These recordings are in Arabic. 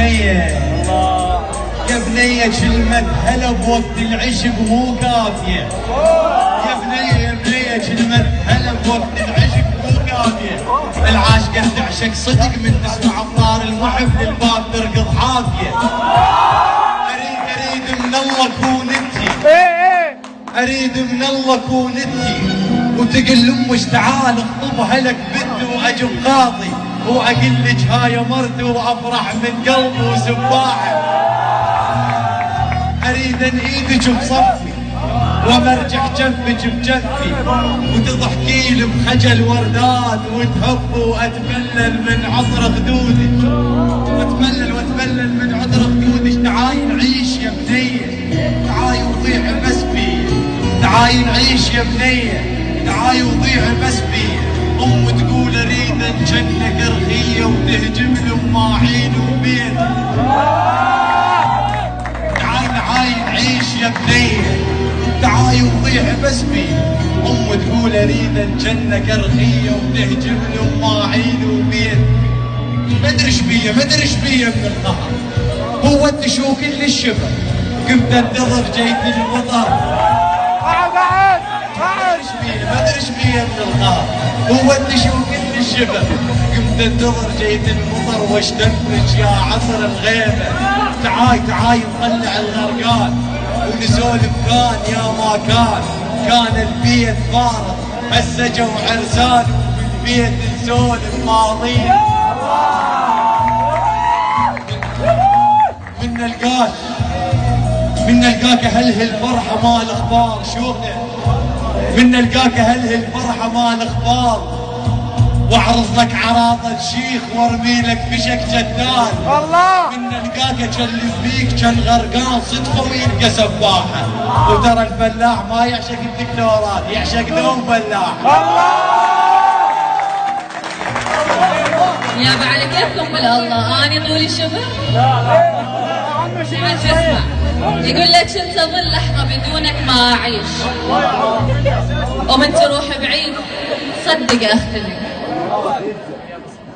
بنية يا بنية كلمة هلا بوقت العشق مو كافية. يا بنية يا بنية كلمة هلا بوقت العشق مو كافية. العاشقة تعشق صدق من تسمع بطار المحب للباب تركض حافية. اريد من الله كون انتي، اريد من الله كون انتي، وتقل لامش تعال اخطبها لك بنت واجب قاضي، واقول لك هاي مرتي وافرح من قلبي وسباحه. اريد ان ايدك بصفي ومرجع جنبك بجفي، وتضحكي لي بخجل وردات، وتهب واتبلل من عطر خدودك، واتبلل من عطر خدودك. تعاي نعيش يا بنيه، تعاي وضيع بس بيه، تعاي نعيش يا بنيه، تعاي وضيع بس بيه. تقول اريد الجنة رخية وتهجم لي بماعين وبيت. تعاي نعيش يا بنية، تعاي وضيع بس بي. تقول اريد الجنة رخية وتهجم لي بماعين وبيت. مدري ايش بيا من القهر، هو انت شو كل الشبه قمت انتظر جيت المطر. مدري ايش بيا من القهر، هو انت شو كل الشبه قمت انتظر جيت المطر واشتفرج يا عصر الغيبه. تعاي نطلع الغرقان ونسولف كان يا ما كان البيت فارغ هسه جو عرسان وبالبيت نسولف ماضينا. من نلقاك هل الفرحه مال اخبار شوفنا، من نلقاك هل الفرحه مال اخبار، واعرض لك عراضه شيخ وارمي لك بشك جدال. الله من نلقاك اجلب بيك كان غرقان صدفه ويلقى سباحه. وترى الفلاح ما يعشق الدكتورات، يعشق دوم فلاح. الله يا على كيفكم بالله. اني طولي شبر؟ لا اسمع، يقول لك انتظر لحظه بدونك ما اعيش، ومن تروح بعيد صدق اختلف.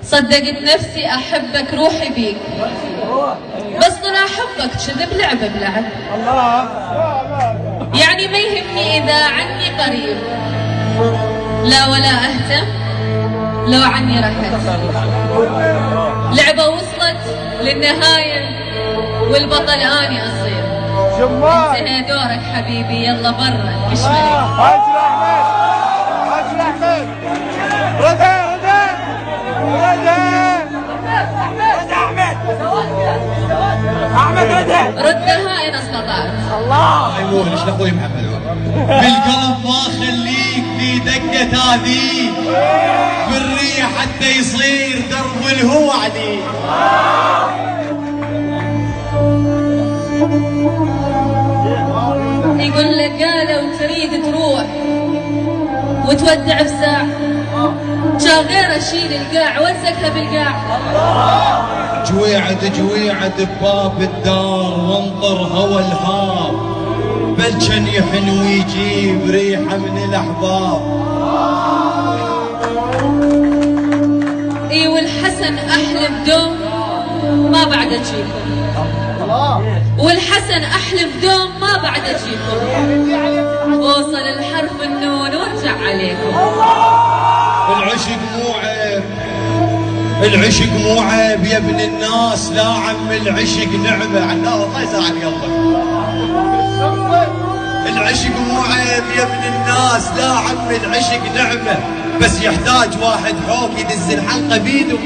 صدقت نفسي احبك روحي بيك، بس طلع حبك كذب لعبه بلعب. يعني ما يهمني اذا عني قريب، لا ولا اهتم لو عني رحت. لعبه وصلت للنهايه والبطل اني اصير. انتهى دورك حبيبي، يلا برا كشمالي. حاج احمد رد ردها ان استطعت. الله يمون ايش لاخوي محمد بالقلب ما خليك في دقة هذيك، بالريح حتى يصير درب الهوى عليك. يقول لك قالوا تريد تروح وتودع بساعة، كان غير اشيل القاع وزكها بالقاع. جويعد بباب الدار وانطر هوى الهاب، بل كان يحن ويجيب ريحه من الاحباب. اي والحسن احلف دوم ما بعد اجيكم، والحسن احلف دوم ما بعد اجيكم. وصل الحرف النون وارجع عليكم. العشق مو عيب، العشق مو عيب يا ابن الناس، لا عم العشق نعمه. الله الله يسعد قلبك. العشق مو عيب يا ابن الناس، لا عم العشق نعمه، بس يحتاج واحد حوك يدز الحلقه بيده.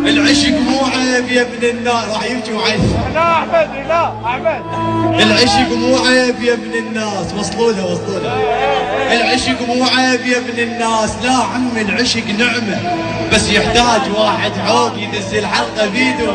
العشق مو عيب يا ابن الناس. راح يبكي وعيش. لا احمد، لا احمد. العشق مو عيب يا ابن الناس. وصلوا له. العشق مو عيب يا ابن الناس، لا عم العشق نعمه، بس يحتاج واحد حوك يدز الحلقه بيده.